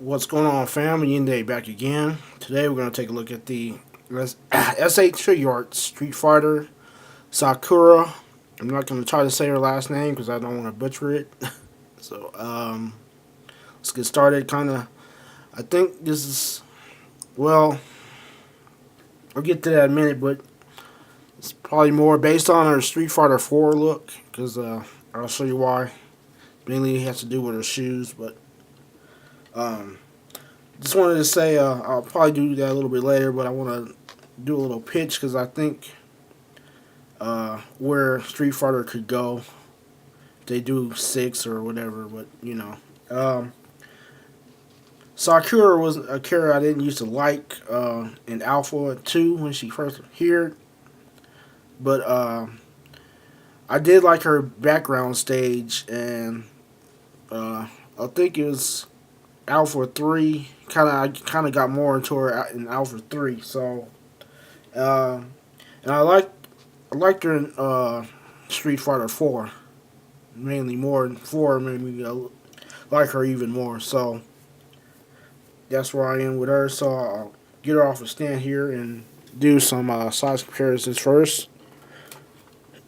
What's going on, fam? AYINDI'S back again. Today we're going to take a look at the S8 Figuarts Street Fighter Sakura. I'm not going to try to say her last name because I don't want to butcher it. So, let's get started. I think this is, well, I'll get to that in a minute, but it's probably more based on her Street Fighter 4 look because I'll show you why. Mainly it has to do with her shoes, but just wanted to say I'll probably do that a little bit later, but I want to do a little pitch because I think where Street Fighter could go if they do 6 or whatever, but Sakura was a character I didn't used to like in Alpha 2 when she first appeared, but I did like her background stage, and I think it was Alpha 3. I kind of got more into her in Alpha 3. So, and I liked her in Street Fighter 4, mainly more. In 4 made me like her even more. So that's where I am with her. So I'll get her off a stand here and do some size comparisons first.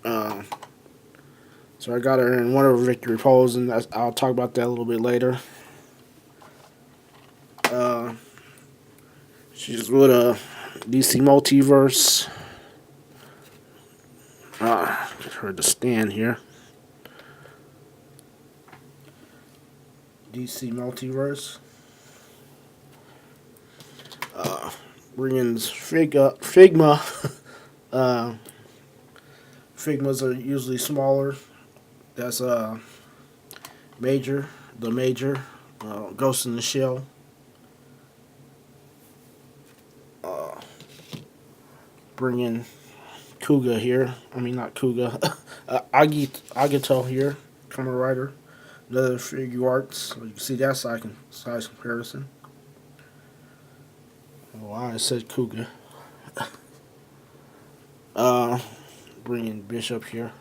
So I got her in one of her victory poses, and I'll talk about that a little bit later. She's with a DC Multiverse. Get her to stand here. DC Multiverse. Bringing Figma. Figmas are usually smaller. That's Major, the Major, Ghost in the Shell. Bringing Kuga here. I mean, not Kuga. Agito here, Kamen Rider. Another Figuarts. You can see that size comparison. Oh, I said Kuga. Bringing Bishop here.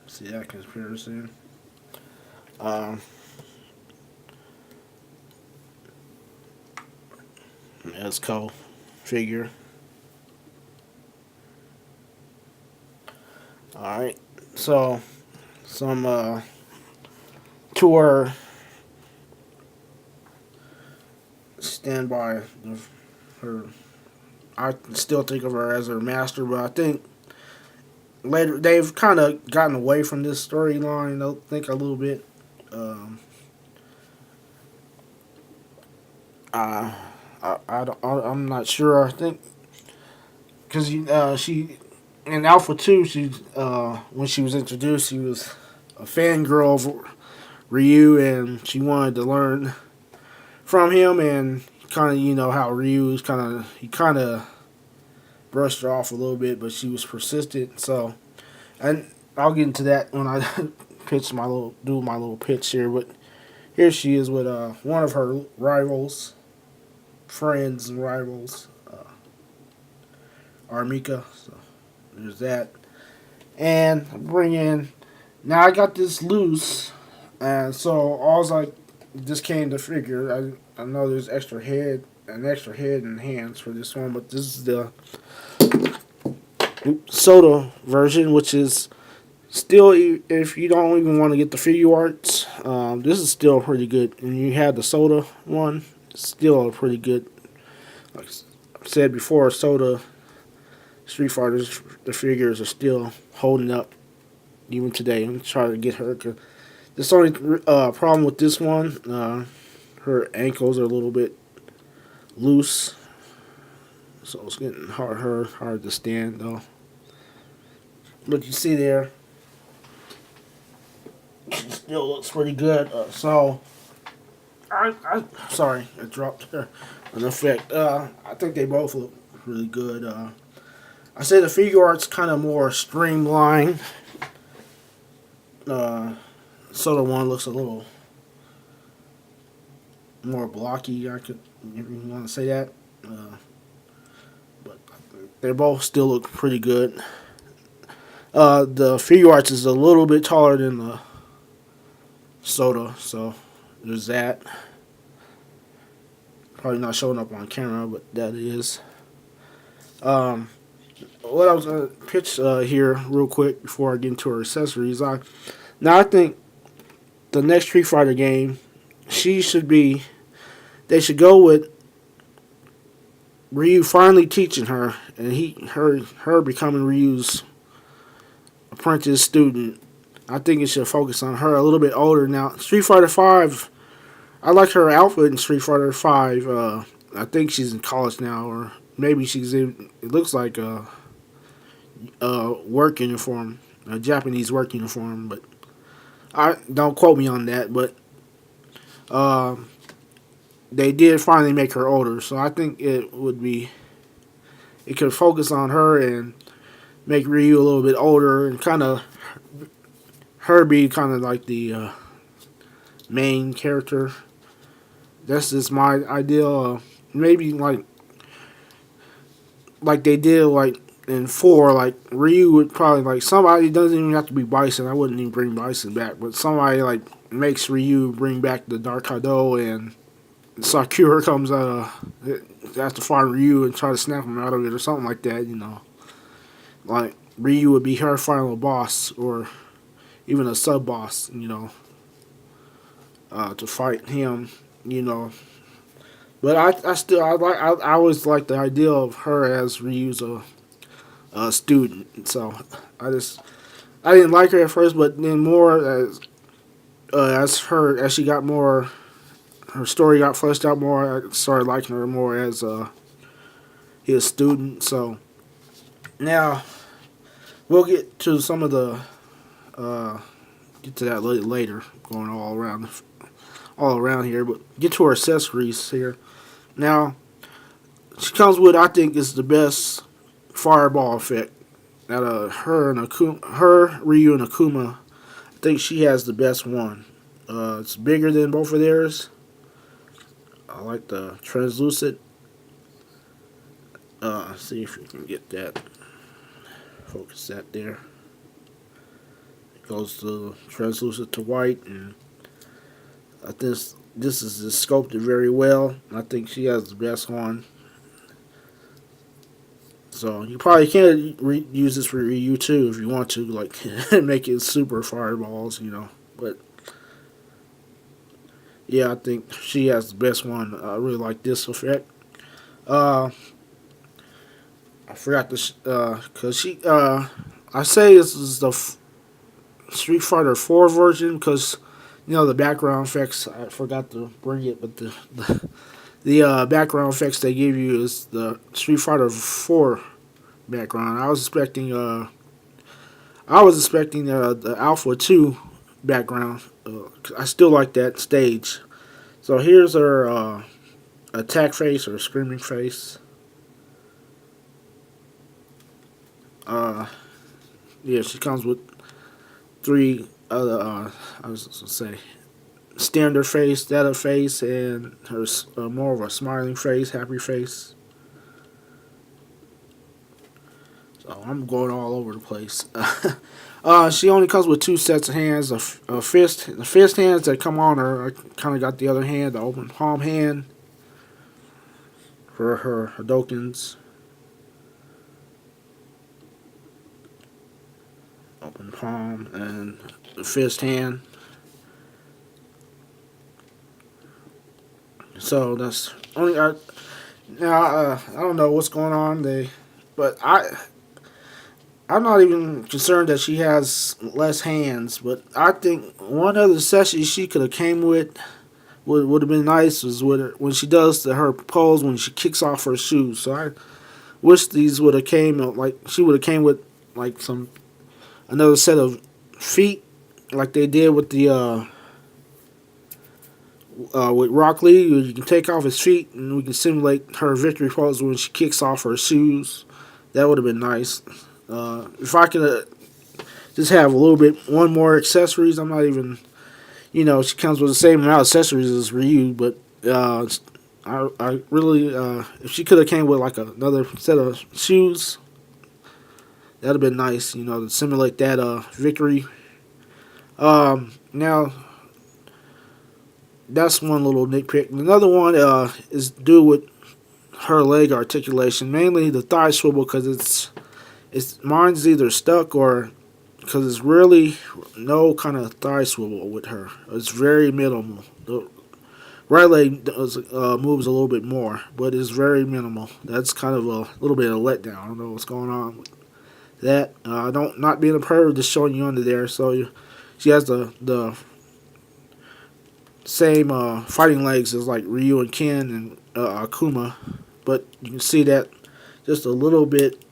See that comparison. Esco figure. Alright, so some tour stand by her. I still think of her as her master, but I think later they've kind of gotten away from this storyline. I think a little bit. I'm not sure. I think because she in Alpha 2, when she was introduced, she was a fangirl of Ryu, and she wanted to learn from him, and kind of how Ryu is he kind of brushed her off a little bit, but she was persistent. So, and I'll get into that when I do my little pitch here. But here she is with one of her friends and rivals, Armika. So there's that, and I bring in. Now I got this loose, and so all's like this came to figure. I know there's an extra head and hands for this one, but this is the soda version, which is still, if you don't even want to get the Figuarts, this is still pretty good. And you have the soda one, still pretty good. Like I said before, soda Street Fighters, the figures are still holding up even today. I'm trying to get her. The only problem with this one, her ankles are a little bit loose, so it's getting hard to stand though. But you see there, she still looks pretty good. Sorry, it dropped there. An effect. I think they both look really good. I say the Figuarts kind of more streamlined. Soda one looks a little more blocky. If you want to say that. But they both still look pretty good. The Figuarts is a little bit taller than the soda. So there's that. Probably not showing up on camera, but that is. Um, what I was gonna pitch here real quick before I get into her accessories. I think the next Street Fighter game, she should be. They should go with Ryu finally teaching her, and her becoming Ryu's apprentice student. I think it should focus on her a little bit older now. Street Fighter Five. I like her outfit in Street Fighter Five. I think she's in college now, or maybe she's in. It looks like a work uniform, a Japanese work uniform, but I don't quote me on that. But they did finally make her older, so I think it could focus on her and make Ryu a little bit older and kind of her be kind of like the main character. That's just my ideal. Maybe like they did like in 4, like Ryu would probably like somebody. It doesn't even have to be Bison. I wouldn't even bring Bison back, but somebody like makes Ryu bring back the Dark Kaido, and Sakura comes out has to find Ryu and try to snap him out of it or something like that. Like Ryu would be her final boss or even a sub boss. To fight him. But I always like the idea of her as Ryu's a student. So I didn't like her at first, but then more as she got more, her story got fleshed out more. I started liking her more as his student. So now we'll get to some of the get to that later, going all around here. But get to her accessories here. Now she comes with, I think, is the best fireball effect out of her and Ryu and Akuma. I think she has the best one. It's bigger than both of theirs. I like the translucent. See if you can get that. Focus that there. It goes to translucent to white, and I think this is sculpted very well. I think she has the best one. So you probably can use this for Ryu too if you want to, like make it super fireballs, But yeah, I think she has the best one. I really like this effect. I forgot this because I say this is the Street Fighter 4 version because the background effects. I forgot to bring it, but the background effects they give you is the Street Fighter 4 background. I was expecting the Alpha 2 background. I still like that stage. So here's her attack face or screaming face. Yeah, she comes with 3 other. I was gonna say standard face, data face, and her more of a smiling face, happy face. So I'm going all over the place. She only comes with 2 sets of hands. The fist hands that come on her. I kind of got the other hand, the open palm hand for her Hadokens. Open palm and the fist hand. So that's only I don't know what's going on. But I'm not even concerned that she has less hands. But I think one other session she could have came with would have been nice was when she does her pose when she kicks off her shoes. So I wish these would have came like she would have came with like another set of feet like they did with the with Rock Lee. You can take off his feet and we can simulate her victory pose when she kicks off her shoes. That would have been nice. If I could just have a little bit, one more accessories. I'm not even, she comes with the same amount of accessories as Ryu, but I really, if she could have came with like another set of shoes, that'd have been nice, to simulate that victory. Now, that's one little nitpick. Another one is due with her leg articulation, mainly the thigh swivel, because mine's either stuck or because it's really no kind of thigh swivel with her. It's very minimal. The right leg moves a little bit more, but it's very minimal. That's kind of a little bit of a letdown. I don't know what's going on with that. I don't not being a pervert, just showing you under there. So she has the same fighting legs as like Ryu and Ken and Akuma, but you can see that just a little bit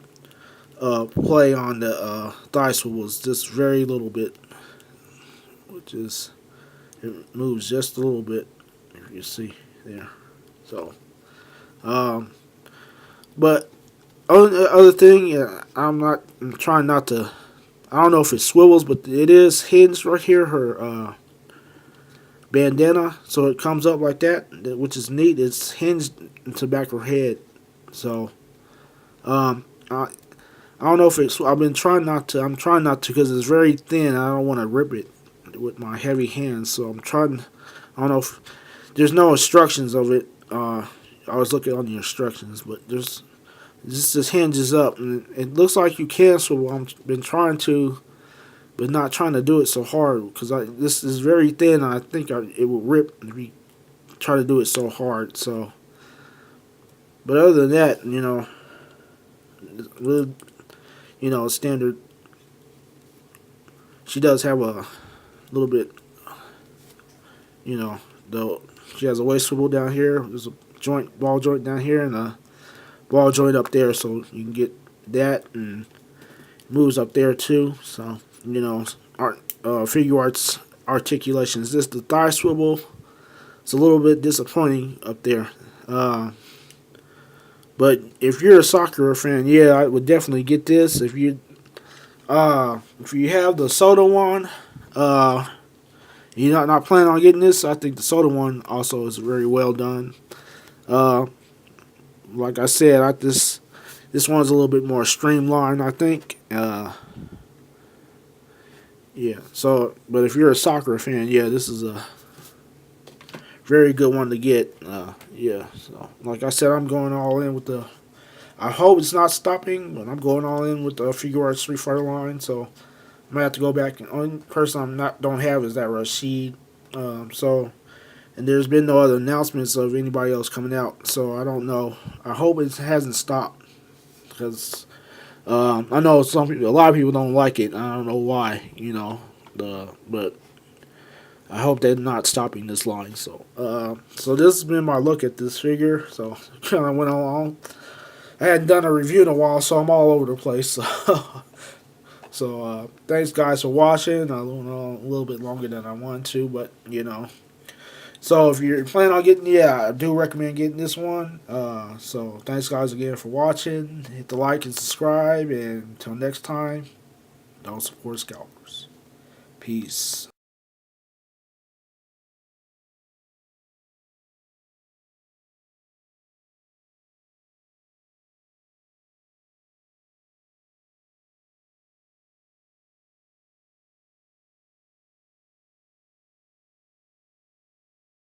play on the thigh swivels, just very little bit, which is it moves just a little bit. If you see there, so but other thing, I'm trying not to. I don't know if it swivels, but it is hinged right here. Her bandana, so it comes up like that, which is neat. It's hinged into the back of her head, so I don't know if it's. I've been trying not to. I'm trying not to because it's very thin. I don't want to rip it with my heavy hands, so I'm trying. I don't know if there's no instructions of it. I was looking on the instructions, but there's this hinges up, and it looks like you can swivel. I've been trying to, but not trying to do it so hard because this is very thin. And I think it will rip if you try to do it so hard. So, but other than that, really, standard. She does have a little bit, though she has a waist swivel down here. There's a ball joint down here, and a ball joint up there, so you can get that, and moves up there too. So Figuarts articulations. This the thigh swivel. It's a little bit disappointing up there. But if you're a Sakura fan, yeah, I would definitely get this. If you have the soda one, you're not planning on getting this, I think the soda one also is very well done. Like I said, this one's a little bit more streamlined, I think. Yeah. So, but if you're a Sakura fan, yeah, this is a very good one to get. Yeah. So, like I said, I'm going all in with the. I hope it's not stopping, but I'm going all in with the Figuarts Street Fighter line. So, I might have to go back. And only person don't have is that Rashid. And there's been no other announcements of anybody else coming out. So I don't know. I hope it hasn't stopped because I know a lot of people don't like it. I don't know why. But I hope they're not stopping this line. So so this has been my look at this figure. So kind of went along. I hadn't done a review in a while, so I'm all over the place. So, thanks guys for watching. I went on a little bit longer than I wanted to, but So if you're planning on getting, I do recommend getting this one. So thanks guys again for watching. Hit the like and subscribe, and until next time, don't support scalpers. Peace.